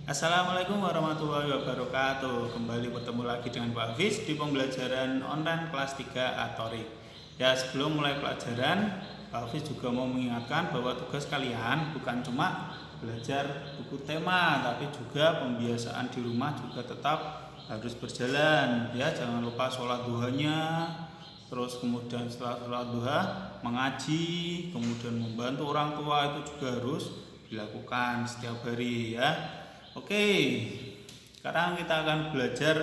Assalamualaikum warahmatullahi wabarakatuh. Kembali bertemu lagi dengan Pak Hafiz di pembelajaran online kelas 3 Atorik. Ya, sebelum mulai pelajaran, Pak Hafiz juga mau mengingatkan bahwa tugas kalian bukan cuma belajar buku tema, tapi juga pembiasaan di rumah juga tetap harus berjalan. Ya, jangan lupa sholat duhanya, terus kemudian setelah sholat duha mengaji, kemudian membantu orang tua itu juga harus dilakukan setiap hari ya. Oke, sekarang kita akan belajar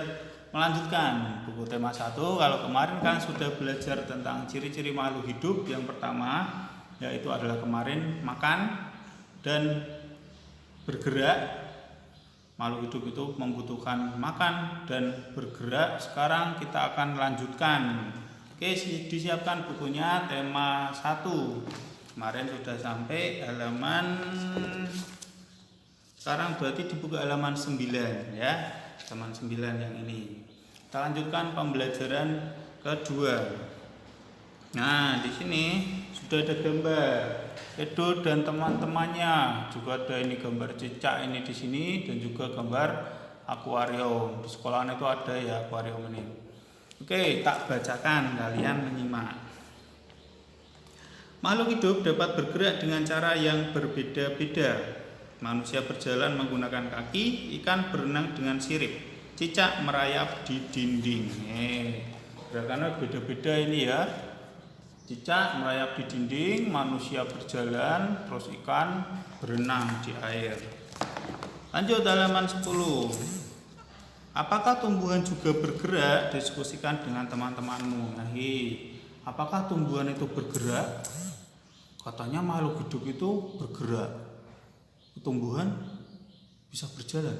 melanjutkan buku tema 1. Kalau kemarin kan sudah belajar tentang ciri-ciri makhluk hidup. Yang pertama yaitu adalah kemarin makan dan bergerak. Makhluk hidup itu membutuhkan makan dan bergerak. Sekarang kita akan lanjutkan. Oke, disiapkan bukunya tema 1. Kemarin sudah sampai halaman, sekarang berarti dibuka halaman 9 ya. Halaman 9 yang ini. Kita lanjutkan pembelajaran kedua. Nah, di sini sudah ada gambar Edo dan teman-temannya. Juga ada ini gambar cicak ini di sini dan juga gambar akuarium. Di sekolahan itu ada ya akuarium ini. Oke, tak bacakan, kalian menyimak. Makhluk hidup dapat bergerak dengan cara yang berbeda-beda. Manusia berjalan menggunakan kaki, ikan berenang dengan sirip, cicak merayap di dinding. Gerakannya beda-beda ini ya. Cicak merayap di dinding, manusia berjalan, terus ikan berenang di air. Lanjut halaman 10. Apakah tumbuhan juga bergerak? Diskusikan dengan teman-temanmu. Nah, apakah tumbuhan itu bergerak? Katanya makhluk hidup itu bergerak. Tumbuhan bisa berjalan.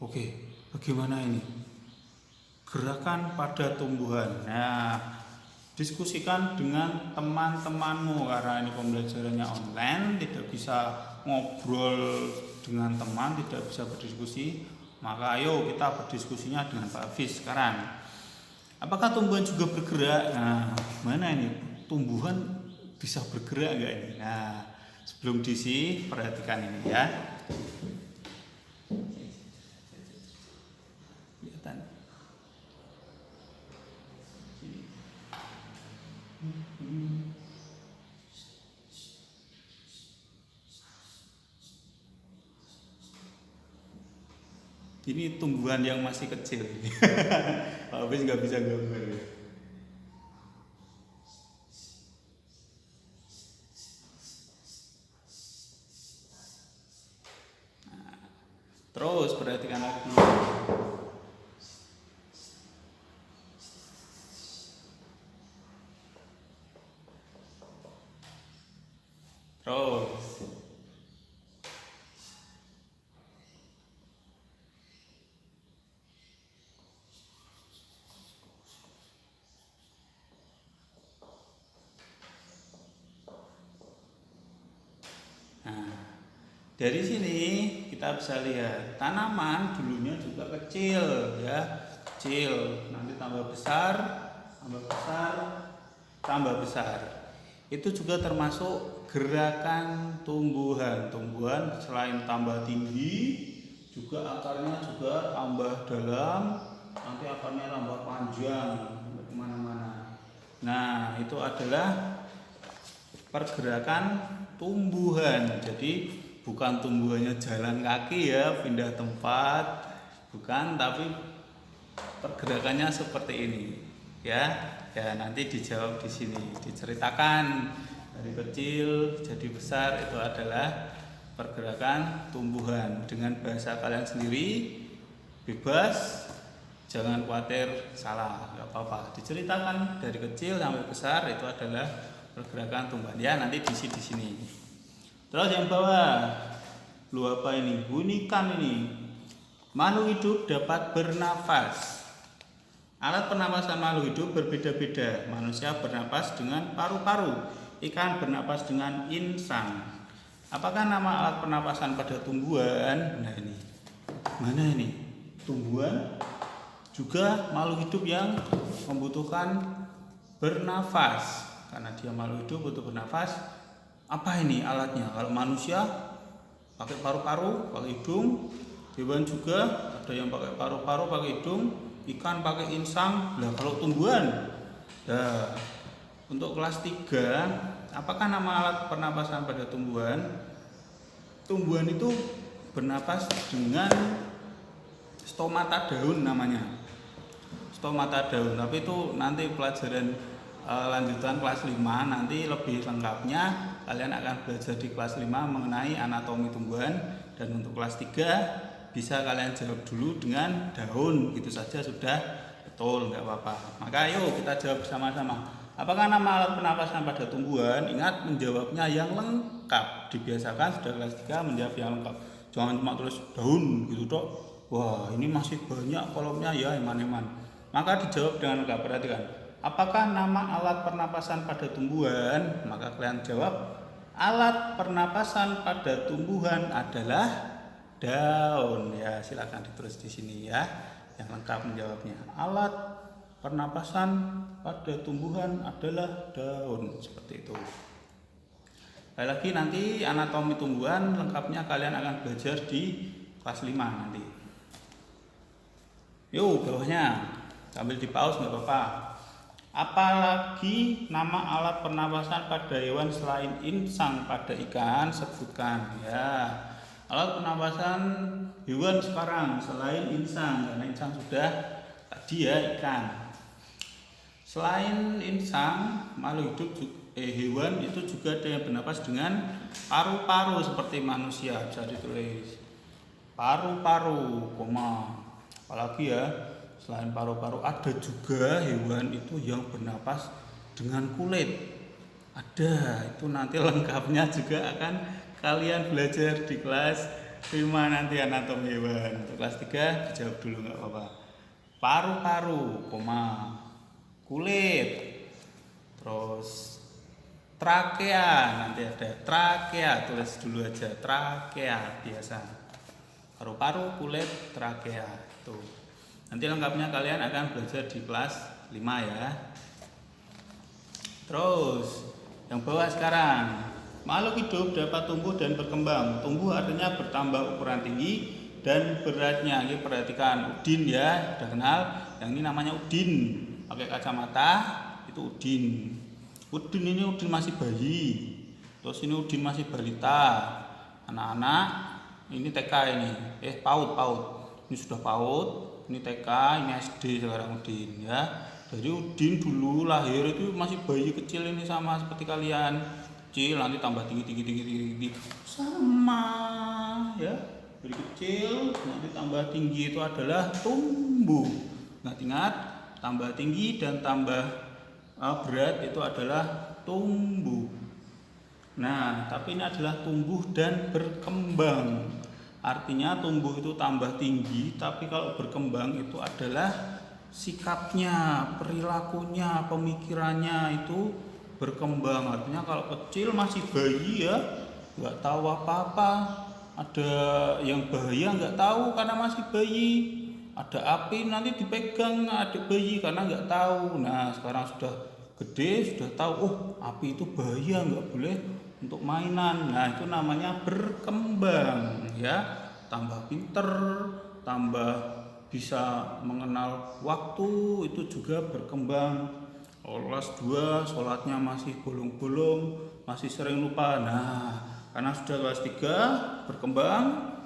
Oke, bagaimana ini? Gerakan pada tumbuhan. Nah, diskusikan dengan teman-temanmu karena ini pembelajarannya online, tidak bisa ngobrol dengan teman, tidak bisa berdiskusi. Maka ayo kita berdiskusinya dengan Pak Hafiz sekarang. Apakah tumbuhan juga bergerak? Nah, mana ini? Tumbuhan bisa bergerak enggak ini? Nah, sebelum diisi perhatikan ini ya. Kelihatan. Ini tumbuhan yang masih kecil. Pak Hafiz nggak bisa gambar ya. Terus perhatikan lagi. Terus. Nah, dari sini kita bisa lihat tanaman dulunya juga kecil ya, kecil, nanti tambah besar, tambah besar, tambah besar. Itu juga termasuk gerakan tumbuhan. Tumbuhan selain tambah tinggi, juga akarnya juga tambah dalam, nanti akarnya tambah panjang kemana-mana. Nah, itu adalah pergerakan tumbuhan. Jadi bukan tumbuhannya jalan kaki ya, pindah tempat, bukan, tapi pergerakannya seperti ini ya. Ya, nanti dijawab di sini, diceritakan dari kecil jadi besar itu adalah pergerakan tumbuhan dengan bahasa kalian sendiri, bebas, jangan khawatir salah, nggak apa-apa. Diceritakan dari kecil sampai besar itu adalah pergerakan tumbuhan ya, nanti diisi di sini. Terus yang bawah, lu apa ini? Bunyikan ini. Makhluk hidup dapat bernafas. Alat pernapasan makhluk hidup berbeda-beda. Manusia bernapas dengan paru-paru, ikan bernapas dengan insang. Apakah nama alat pernapasan pada tumbuhan? Nah ini, mana ini? Tumbuhan juga makhluk hidup yang membutuhkan bernafas. Karena dia makhluk hidup butuh bernafas. Apa ini alatnya? Kalau manusia pakai paru-paru, pakai hidung, hewan juga ada yang pakai paru-paru, pakai hidung, ikan pakai insang. Nah, kalau tumbuhan, nah, untuk kelas 3, apakah nama alat pernapasan pada tumbuhan? Tumbuhan itu bernapas dengan stomata daun namanya. Stomata daun, tapi itu nanti pelajaran lanjutan kelas 5, nanti lebih lengkapnya kalian akan belajar di kelas 5 mengenai anatomi tumbuhan. Dan untuk kelas 3 bisa kalian jawab dulu dengan daun, gitu saja sudah betul, nggak apa-apa. Maka yuk kita jawab bersama-sama. Apakah nama alat pernapasan pada tumbuhan? Ingat menjawabnya yang lengkap. Dibiasakan sudah kelas 3 menjawab yang lengkap. Jangan cuma tulis daun gitu dok. Wah, ini masih banyak kolomnya ya, eman-eman. Maka dijawab dengan lengkap. Perhatikan. Apakah nama alat pernapasan pada tumbuhan? Maka kalian jawab, alat pernapasan pada tumbuhan adalah daun. Ya, silakan ditulis di sini ya, yang lengkap menjawabnya. Alat pernapasan pada tumbuhan adalah daun, seperti itu. Sekali lagi nanti anatomi tumbuhan lengkapnya kalian akan belajar di kelas 5 nanti. Yuk, bawahnya sambil di pause nggak apa-apa. Apalagi nama alat pernapasan pada hewan selain insang pada ikan, sebutkan ya. Alat pernapasan hewan sekarang selain insang, karena insang sudah tadi ya, ikan. Selain insang, makhluk hidup hewan itu juga ada yang bernapas dengan paru-paru seperti manusia, bisa ditulis paru-paru, apalagi ya. Selain paru-paru ada juga hewan itu yang bernapas dengan kulit. Ada, itu nanti lengkapnya juga akan kalian belajar di kelas 5 nanti anatomi hewan. Untuk kelas 3 dijawab dulu nggak apa-apa. Paru-paru, kulit, terus trakea, nanti ada trakea, tulis dulu aja trakea biasa. Paru-paru, kulit, trakea tuh. Nanti lengkapnya kalian akan belajar di kelas 5 ya. Terus yang bawah sekarang, makhluk hidup dapat tumbuh dan berkembang. Tumbuh artinya bertambah ukuran tinggi dan beratnya. Ini perhatikan, udin ya, udah kenal. Yang ini namanya udin, pakai kacamata itu udin. Udin ini udin masih bayi. Terus ini udin masih balita. Anak-anak ini TK ini, PAUD. Ini sudah PAUD. Ini TK, ini SD sekarang udin ya. Jadi udin dulu lahir itu masih bayi kecil ini, sama seperti kalian. Kecil nanti tambah tinggi sama ya. Dari kecil nanti tambah tinggi, itu adalah tumbuh. Ingat, tambah tinggi dan tambah berat itu adalah tumbuh. Nah, tapi ini adalah tumbuh dan berkembang. Artinya tumbuh itu tambah tinggi, tapi kalau berkembang itu adalah sikapnya, perilakunya, pemikirannya itu berkembang. Artinya kalau kecil masih bayi ya, nggak tahu apa-apa. Ada yang bahaya nggak tahu karena masih bayi. Ada api nanti dipegang adik bayi karena nggak tahu. Nah, sekarang sudah gede, sudah tahu, oh api itu bahaya, nggak boleh untuk mainan. Nah, itu namanya berkembang ya. Tambah pinter, tambah bisa mengenal waktu, itu juga berkembang. Kelas 2 sholatnya masih bolong-bolong, masih sering lupa. Nah, karena sudah kelas 3 berkembang,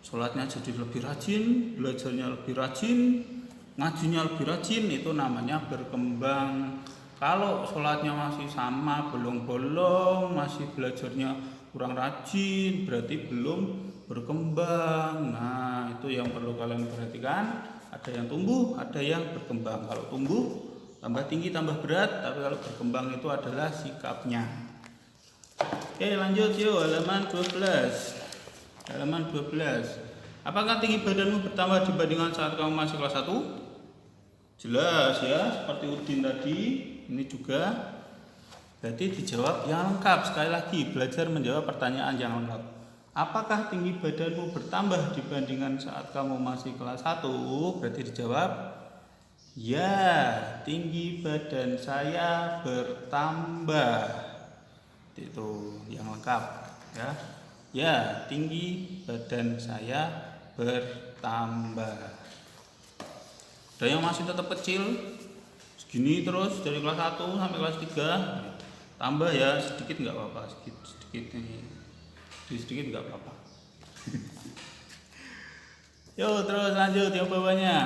sholatnya jadi lebih rajin, belajarnya lebih rajin, ngajinya lebih rajin, itu namanya berkembang. Kalau sholatnya masih sama, bolong-bolong, masih belajarnya kurang rajin, berarti belum berkembang. Nah, itu yang perlu kalian perhatikan. Ada yang tumbuh, ada yang berkembang. Kalau tumbuh tambah tinggi, tambah berat, tapi kalau berkembang itu adalah sikapnya. Oke, lanjut yuk, halaman 12. Halaman 12. Apakah tinggi badanmu bertambah dibandingkan saat kamu masih kelas 1? Jelas ya, seperti udin tadi. Ini juga berarti dijawab yang lengkap. Sekali lagi, belajar menjawab pertanyaan yang lengkap. Apakah tinggi badanmu bertambah dibandingkan saat kamu masih kelas 1? Berarti dijawab, ya, tinggi badan saya bertambah. itu yang lengkap ya. Ya, tinggi badan saya bertambah. Ada yang masih tetap kecil segini terus dari kelas 1 sampai kelas 3, tambah ya sedikit nggak apa-apa, sedikit ini sedikit nggak apa-apa. Yuk terus lanjut yang bawahnya.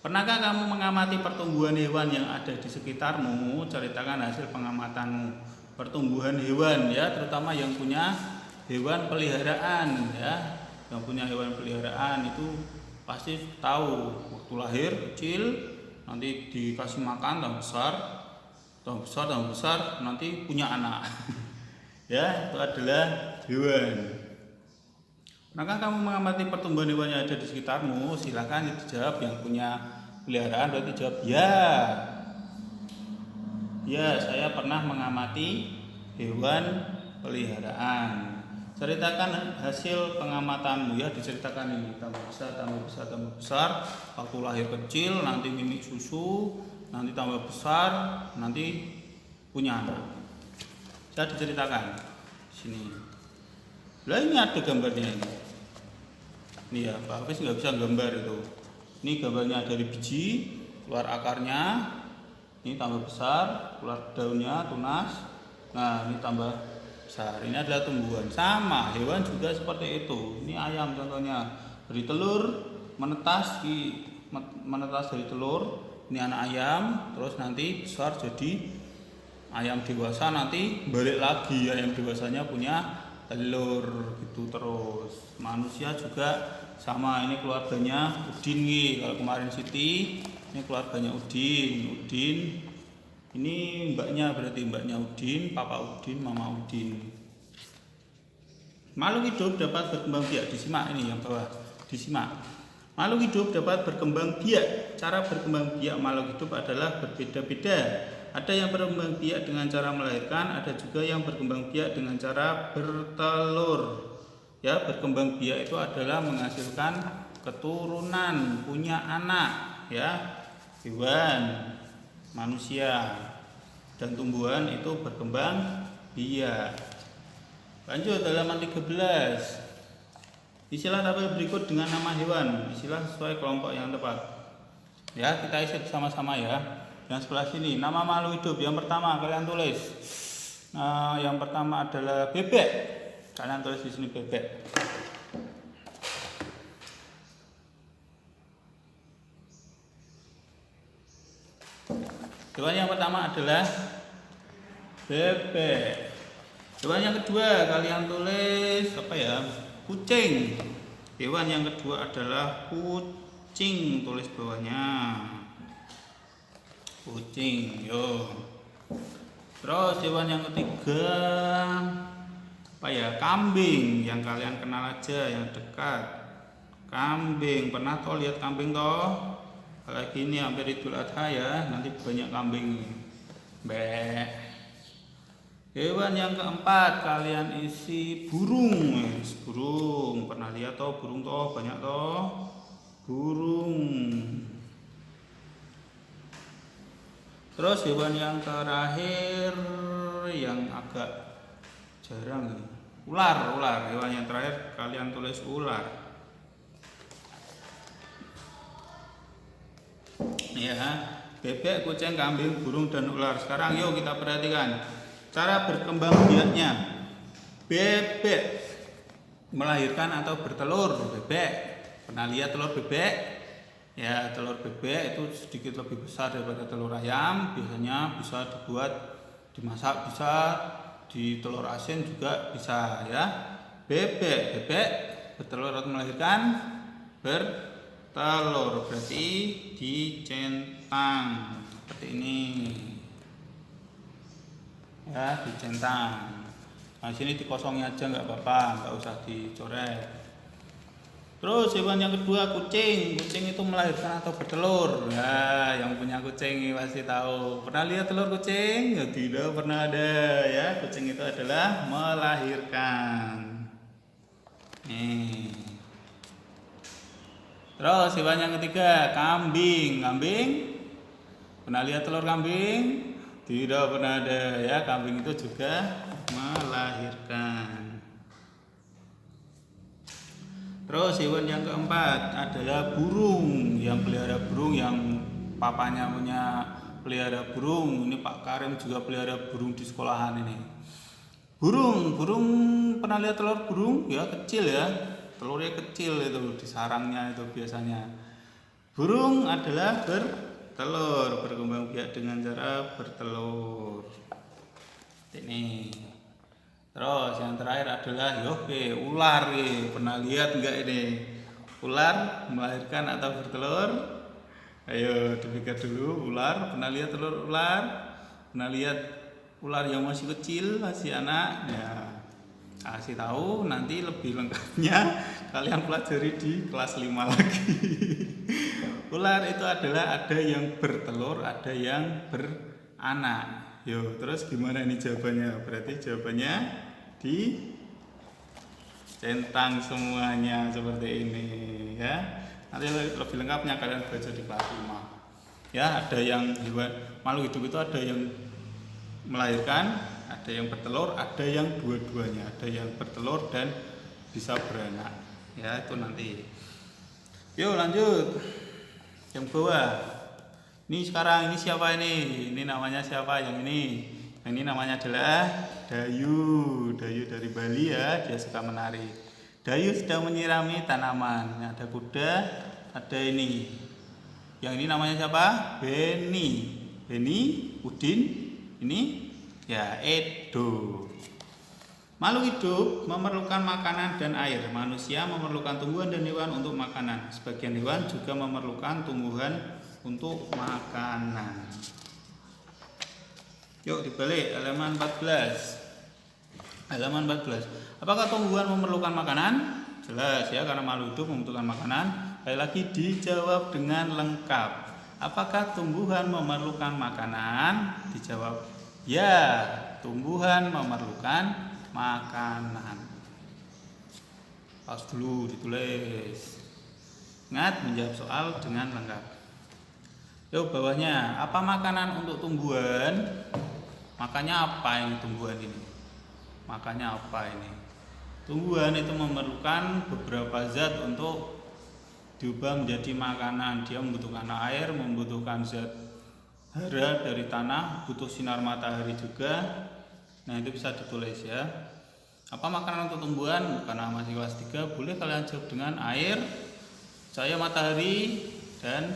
Pernahkah kamu mengamati pertumbuhan hewan yang ada di sekitarmu? Ceritakan hasil pengamatanmu pertumbuhan hewan ya, terutama yang punya hewan peliharaan ya. Yang punya hewan peliharaan itu pasti tahu waktu lahir kecil, nanti dikasih makan tambah besar, nanti punya anak. Ya, itu adalah hewan. Pernahkah kamu mengamati pertumbuhan hewan yang ada di sekitarmu? Silakan dijawab. Yang punya peliharaan berarti jawab ya. Ya, saya pernah mengamati hewan peliharaan. Ceritakan hasil pengamatanmu ya, diceritakan ini tambah besar. Waktu lahir kecil, nanti mimik susu, nanti tambah besar, nanti punya anak. Saya diceritakan sini. Lah ini ada gambarnya ini. Ini ya, Pak Hafiz nggak bisa gambar itu. Ini gambarnya dari biji, keluar akarnya, ini tambah besar, keluar daunnya, tunas. Nah, ini tambah besar. Ini adalah tumbuhan. Sama, hewan juga seperti itu. Ini ayam contohnya, dari telur menetas dari telur. Ini anak ayam, terus nanti besar jadi ayam dewasa, nanti balik lagi ayam dewasanya punya telur gitu terus. Manusia juga sama, ini keluarganya Udin nih. Kalau kemarin Siti, ini keluarganya Udin. Ini mbaknya, berarti mbaknya Udin, papa Udin, mama Udin. Makhluk hidup dapat berkembang biak. Disimak ini yang bawah, disimak. Makhluk hidup dapat berkembang biak. Cara berkembang biak makhluk hidup adalah berbeda-beda. Ada yang berkembang biak dengan cara melahirkan, ada juga yang berkembang biak dengan cara bertelur. Ya, berkembang biak itu adalah menghasilkan keturunan, punya anak, ya. Hewan, manusia, dan tumbuhan itu berkembang biak. Lanjut halaman 13. Istilah tabel berikut dengan nama hewan. Istilah sesuai kelompok yang tepat. Ya, kita isi bersama-sama ya. Yang sebelah sini, nama makhluk hidup. Yang pertama kalian tulis. Yang pertama adalah bebek. Kalian tulis di sini bebek. Hewan yang pertama adalah bebek. Hewan yang kedua kalian tulis apa ya? Kucing. Hewan yang kedua adalah kucing. Tulis bawahnya. Kucing, yo. Terus hewan yang ketiga apa ya? Kambing. Yang kalian kenal aja, yang dekat. Kambing, pernah toh lihat kambing toh? Lagi ini hampir Idul Adha ya, nanti banyak kambing. Hewan yang keempat kalian isi burung. Burung, pernah lihat toh burung toh? Banyak toh? Burung. Terus hewan yang terakhir yang agak jarang ini, ular. Hewan yang terakhir kalian tulis ular. Ya, bebek, kucing, kambing, burung, dan ular. Sekarang yuk kita perhatikan cara berkembang biaknya. Bebek melahirkan atau bertelur. Bebek, pernah lihat telur bebek? Ya, telur bebek itu sedikit lebih besar daripada telur ayam. Biasanya bisa dibuat dimasak, bisa di telur asin juga bisa ya. Bebek bertelur atau melahirkan bertelur, berarti dicentang seperti ini ya, dicentang. Nah sini dikosongin aja nggak apa-apa, nggak usah dicoret. Terus hewan yang kedua kucing. Kucing itu melahirkan atau bertelur. Ya, yang punya kucing pasti tahu. Pernah lihat telur kucing? Ya, tidak pernah ada ya. Kucing itu adalah melahirkan. Nih. Terus hewan yang ketiga kambing. Kambing. Pernah lihat telur kambing? Tidak pernah ada ya. Kambing itu juga melahirkan. Terus hewan yang keempat adalah burung. Yang pelihara burung, yang papanya punya pelihara burung. Ini Pak Karim juga pelihara burung di sekolahan ini. Burung pernah lihat telur burung? Ya kecil ya, telurnya kecil itu di sarangnya itu biasanya. Burung adalah bertelur, berkembang biak dengan cara bertelur. Ini. Terus yang terakhir adalah ular nih. Pernah lihat enggak ini? Ular melahirkan atau bertelur? Ayo dipikir dulu, ular. Pernah lihat telur ular? Pernah lihat ular yang masih kecil, masih anak? Ya, kasih tahu nanti lebih lengkapnya kalian pelajari di kelas 5 lagi. Ular itu adalah ada yang bertelur, ada yang beranak. Yo, terus gimana ini jawabannya? Berarti jawabannya dicentang semuanya seperti ini ya. Nanti lebih lengkapnya kalian baca di kelas 5. Ya, ada yang hewan makhluk hidup itu ada yang melahirkan, ada yang bertelur, ada yang dua-duanya, ada yang bertelur dan bisa beranak. Ya, itu nanti. Yuk lanjut. Yang bawah. Ini sekarang ini siapa ini? Ini namanya siapa yang ini? Yang ini namanya adalah Dayu. Dayu dari Bali ya, dia suka menari. Dayu sedang menyirami tanaman. Ada kuda, ada ini. Yang ini namanya siapa? Beni. Beni, Udin, ini ya Edo. Makhluk hidup memerlukan makanan dan air. Manusia memerlukan tumbuhan dan hewan untuk makanan. Sebagian hewan juga memerlukan tumbuhan untuk makanan. Yuk dibalik halaman 14. Halaman 14. Apakah tumbuhan memerlukan makanan? Jelas ya, karena makhluk hidup membutuhkan makanan. Lagi dijawab dengan lengkap. Apakah tumbuhan memerlukan makanan? Dijawab ya, tumbuhan memerlukan makanan. Pas dulu ditulis. Ingat menjawab soal dengan lengkap. Yuk bawahnya, apa makanan untuk tumbuhan? Makannya apa ini tumbuhan ini? Makannya apa ini? Tumbuhan itu memerlukan beberapa zat untuk diubah menjadi makanan. Dia membutuhkan air, membutuhkan zat hara dari tanah, butuh sinar matahari juga. Nah itu bisa ditulis ya. Apa makanan untuk tumbuhan? Karena masih kelas 3, boleh kalian jawab dengan air, cahaya matahari, dan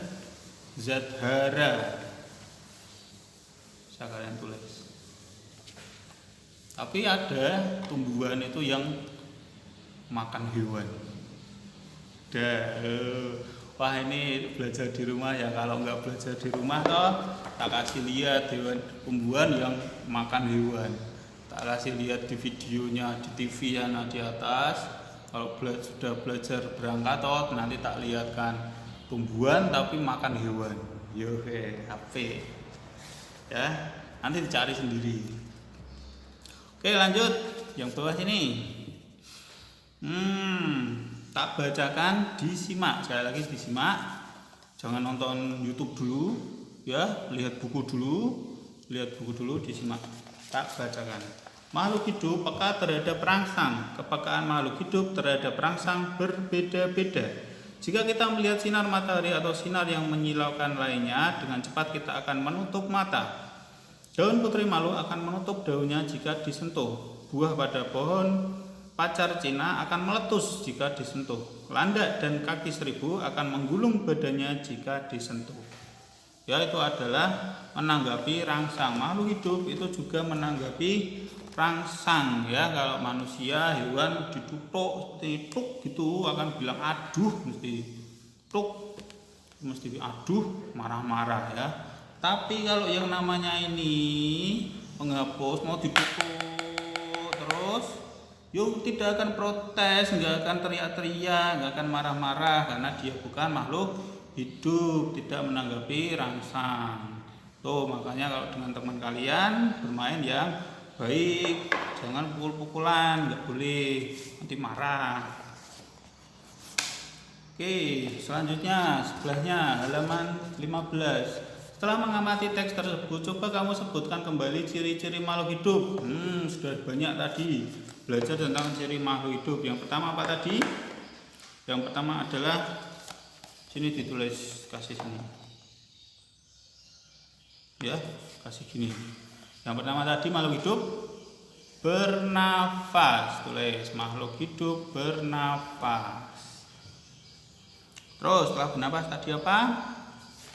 zat hara. Bisa kalian tulis. Tapi ada tumbuhan itu yang makan hewan. Wah ini belajar di rumah ya. Kalau nggak belajar di rumah toh, tak kasih lihat hewan tumbuhan yang makan hewan. Tak kasih lihat di videonya di TV yang di atas. Kalau sudah belajar berangkat toh, nanti tak lihatkan tumbuhan tapi makan hewan. HP ya, nanti dicari sendiri. Oke lanjut, yang bawah sini tak bacakan, disimak. Sekali lagi disimak, jangan nonton YouTube dulu ya, lihat buku dulu, disimak. Tak bacakan. Makhluk hidup peka terhadap perangsang. Kepekaan makhluk hidup terhadap perangsang berbeda-beda. Jika kita melihat sinar matahari atau sinar yang menyilaukan lainnya, dengan cepat kita akan menutup mata. Daun putri malu akan menutup daunnya jika disentuh. Buah pada pohon pacar Cina akan meletus jika disentuh. Landak dan kaki seribu akan menggulung badannya jika disentuh. Ya, itu adalah menanggapi rangsang. Makhluk hidup itu juga menanggapi rangsang ya. Kalau manusia, hewan ditutuk seperti tuk gitu akan bilang aduh, mesti tuk, mesti aduh, marah-marah ya. Tapi kalau yang namanya ini penghapus mau ditutuk terus, yuk tidak akan protes, nggak akan teriak-teriak, nggak akan marah-marah karena dia bukan makhluk hidup, tidak menanggapi rangsang. Tuh makanya kalau dengan teman kalian bermain yang baik, jangan pukul-pukulan, nggak boleh, nanti marah. Oke, selanjutnya sebelahnya halaman 15. Setelah mengamati teks tersebut, coba kamu sebutkan kembali ciri-ciri makhluk hidup. Sudah banyak tadi belajar tentang ciri makhluk hidup. Yang pertama apa tadi? Yang pertama adalah sini ditulis, kasih sini. Ya, kasih gini. Yang pertama tadi makhluk hidup bernafas. Tulis makhluk hidup bernafas. Terus setelah bernafas tadi apa?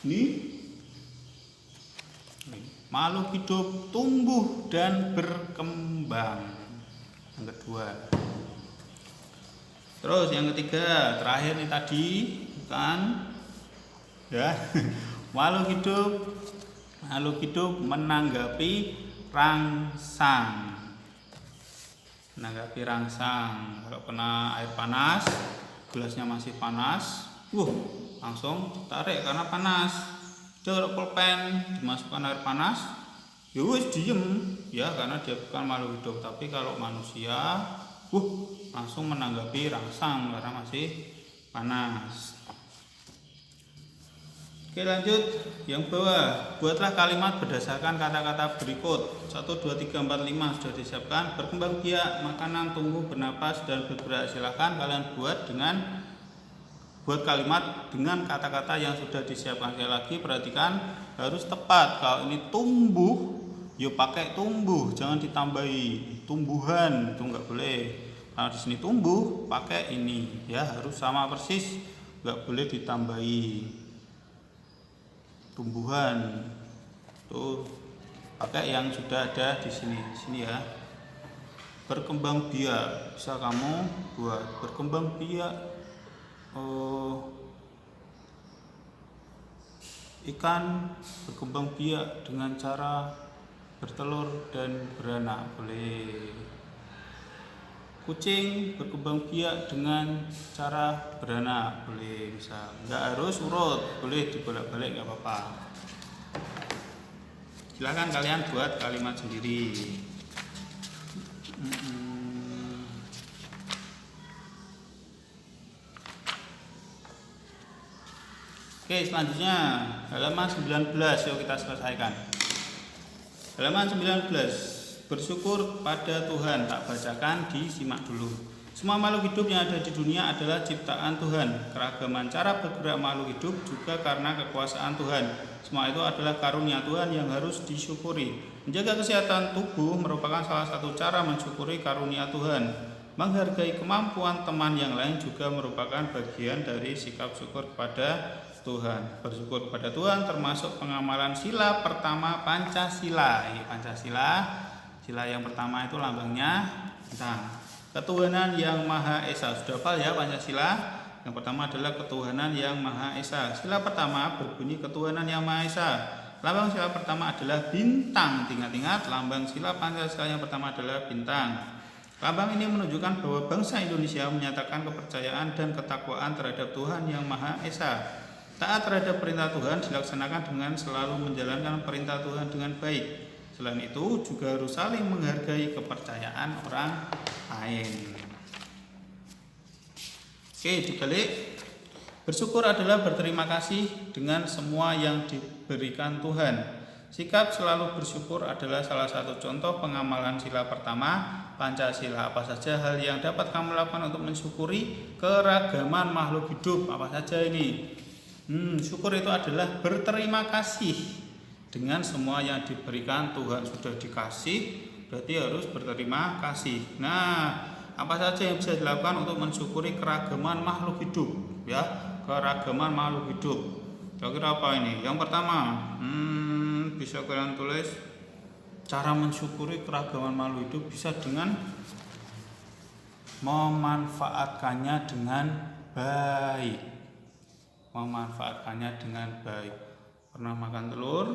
Ini makhluk hidup tumbuh dan berkembang. Yang kedua. Terus yang ketiga, terakhir nih tadi, bukan? Ya. Makhluk hidup menanggapi rangsang. Menanggapi rangsang. Kalau kena air panas, gelasnya masih panas, langsung tarik karena panas. Kalau pulpen dimasukkan air panas, ya wis diem ya, karena dia bukan makhluk hidup. Tapi kalau manusia, langsung menanggapi rangsang karena masih panas. Oke, lanjut yang bawah. Buatlah kalimat berdasarkan kata-kata berikut. 1, 2, 3, 4, 5 sudah disiapkan. Berkembang biak, makanan, tumbuh, bernapas, dan bergerak. Silahkan kalian buat kalimat dengan kata-kata yang sudah disiapkan. Sekali lagi perhatikan, harus tepat. Kalau ini tumbuh, yuk pakai tumbuh, jangan ditambahi tumbuhan, itu enggak boleh. Kalau di sini tumbuh, pakai ini ya, harus sama persis, enggak boleh ditambahi tumbuhan. Tuh, pakai yang sudah ada di sini ya. Berkembang biak, bisa kamu buat berkembang biak. Ikan berkembang biak dengan cara bertelur dan beranak, boleh. Kucing berkembang biak dengan cara beranak, boleh, bisa. Enggak harus urut, boleh dibolak-balik, enggak apa-apa. Silakan kalian buat kalimat sendiri. Oke, selanjutnya halaman 19, yuk kita selesaikan. Halaman 19, bersyukur pada Tuhan, tak bacakan, disimak dulu. Semua makhluk hidup yang ada di dunia adalah ciptaan Tuhan. Keragaman cara bergerak makhluk hidup juga karena kekuasaan Tuhan. Semua itu adalah karunia Tuhan yang harus disyukuri. Menjaga kesehatan tubuh merupakan salah satu cara mensyukuri karunia Tuhan. Menghargai kemampuan teman yang lain juga merupakan bagian dari sikap syukur kepada Tuhan. Bersyukur kepada Tuhan termasuk pengamalan sila pertama Pancasila. Sila yang pertama itu lambangnya bintang. Ketuhanan yang Maha Esa. Sudah hafal ya Pancasila? Yang pertama adalah ketuhanan yang Maha Esa. Sila pertama berbunyi ketuhanan yang Maha Esa. Lambang sila pertama adalah bintang. Ingat-ingat, lambang sila Pancasila yang pertama adalah bintang. Lambang ini menunjukkan bahwa bangsa Indonesia menyatakan kepercayaan dan ketakwaan terhadap Tuhan yang Maha Esa. Taat terhadap perintah Tuhan dilaksanakan dengan selalu menjalankan perintah Tuhan dengan baik. Selain itu juga harus saling menghargai kepercayaan orang lain. Oke, dibalik. Bersyukur adalah berterima kasih dengan semua yang diberikan Tuhan. Sikap selalu bersyukur adalah salah satu contoh pengamalan sila pertama Pancasila. Apa saja hal yang dapat kamu lakukan untuk mensyukuri keragaman makhluk hidup? Apa saja ini? Syukur itu adalah berterima kasih dengan semua yang diberikan Tuhan. Sudah dikasih, berarti harus berterima kasih. Nah, apa saja yang bisa dilakukan untuk mensyukuri keragaman makhluk hidup? Ya, keragaman makhluk hidup. Kira-kira apa ini? Yang pertama, bisa kalian tulis cara mensyukuri keragaman makhluk hidup bisa dengan memanfaatkannya dengan baik. Pernah makan telur,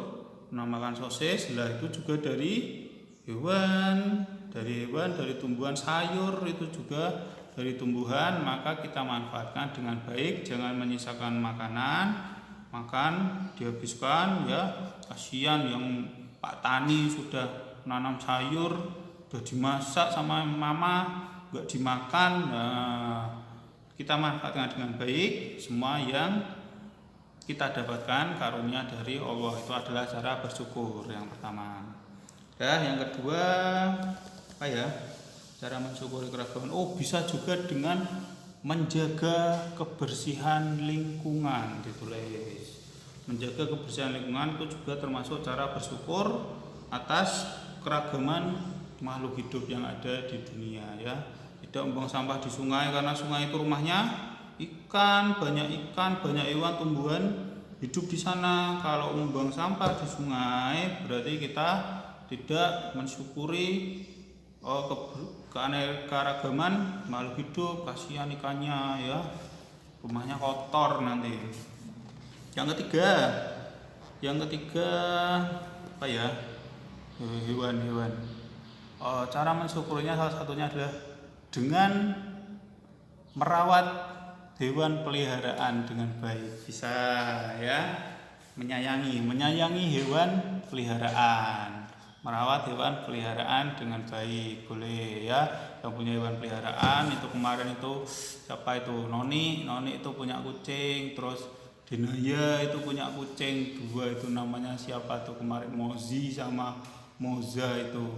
pernah makan sosis, itu juga dari hewan, dari tumbuhan sayur, itu juga dari tumbuhan, maka kita manfaatkan dengan baik. Jangan menyisakan makanan, makan dihabiskan ya. Kasihan yang Pak Tani sudah menanam sayur, sudah dimasak sama mama, enggak dimakan. Kita manfaatkan dengan baik semua yang kita dapatkan karunia dari Allah. Itu adalah cara bersyukur yang pertama. Yang kedua apa ya? Cara mensyukuri keragaman. Bisa juga dengan menjaga kebersihan lingkungan, ditulis. Menjaga kebersihan lingkungan itu juga termasuk cara bersyukur atas keragaman makhluk hidup yang ada di dunia ya. Tidak membuang sampah di sungai karena sungai itu rumahnya ikan, banyak hewan, tumbuhan hidup di sana. Kalau membuang sampah di sungai berarti kita tidak mensyukuri keanekaragaman makhluk hidup, kasihan ikannya ya, rumahnya kotor nanti. Yang ketiga apa ya, hewan. Cara mensyukurinya salah satunya adalah dengan merawat hewan peliharaan dengan baik. Bisa ya, menyayangi hewan peliharaan, merawat hewan peliharaan dengan baik, boleh ya. Yang punya hewan peliharaan itu kemarin itu siapa itu, Noni itu punya kucing, terus Denaya itu punya kucing 2 itu namanya siapa tuh kemarin, Mozi sama Moza itu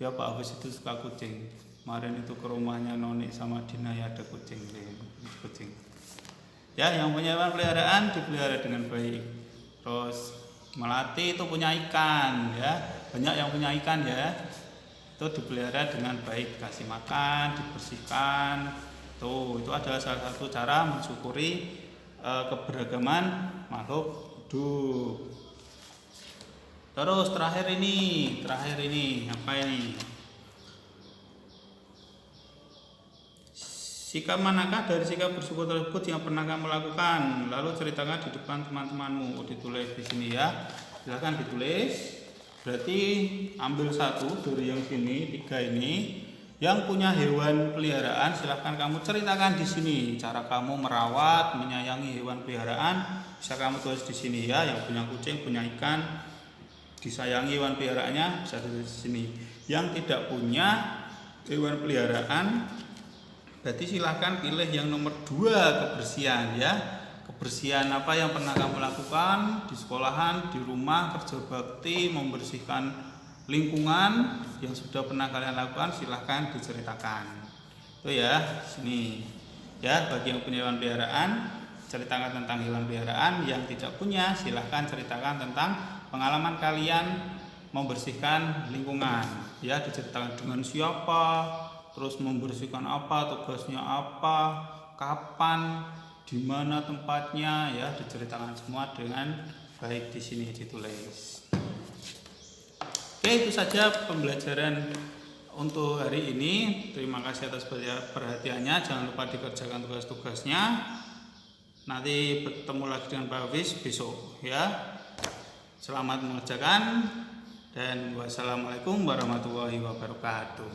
ya. Pak Agus itu suka kucing, kemarin itu ke rumahnya Noni sama Denaya ada kucing ya. Yang punya hewan peliharaan dipelihara dengan baik. Terus Melati itu punya ikan ya, banyak yang punya ikan ya, itu dipelihara dengan baik, dikasih makan, dibersihkan. Itu adalah salah satu cara mensyukuri keberagaman makhluk hidup. Terus terakhir ini apa ini? Sikap manakah dari sikap bersyukur tersebut yang pernah kamu lakukan? Lalu ceritakan di depan teman-temanmu. Ditulis di sini ya. Silakan ditulis. Berarti ambil satu dari yang sini, 3 ini. Yang punya hewan peliharaan silahkan kamu ceritakan di sini cara kamu merawat, menyayangi hewan peliharaan. Bisa kamu tulis di sini ya. Yang punya kucing, punya ikan, disayangi hewan peliharaannya, bisa tulis di sini. Yang tidak punya hewan peliharaan, berarti silahkan pilih yang nomor 2, kebersihan ya. Kebersihan apa yang pernah kamu lakukan di sekolahan, di rumah, kerja bakti, membersihkan lingkungan yang sudah pernah kalian lakukan, silahkan diceritakan. Itu ya, sini ya. Bagi yang punya hewan peliharaan, ceritakan tentang hewan peliharaan. Yang tidak punya, silahkan ceritakan tentang pengalaman kalian membersihkan lingkungan ya. Diceritakan dengan siapa, terus membersihkan apa, tugasnya apa, kapan, di mana tempatnya ya, diceritakan semua dengan baik. Di sini ditulis. Oke, itu saja pembelajaran untuk hari ini. Terima kasih atas perhatiannya. Jangan lupa dikerjakan tugas-tugasnya. Nanti bertemu lagi dengan Pak Hafiz besok ya. Selamat mengerjakan dan wassalamualaikum warahmatullahi wabarakatuh.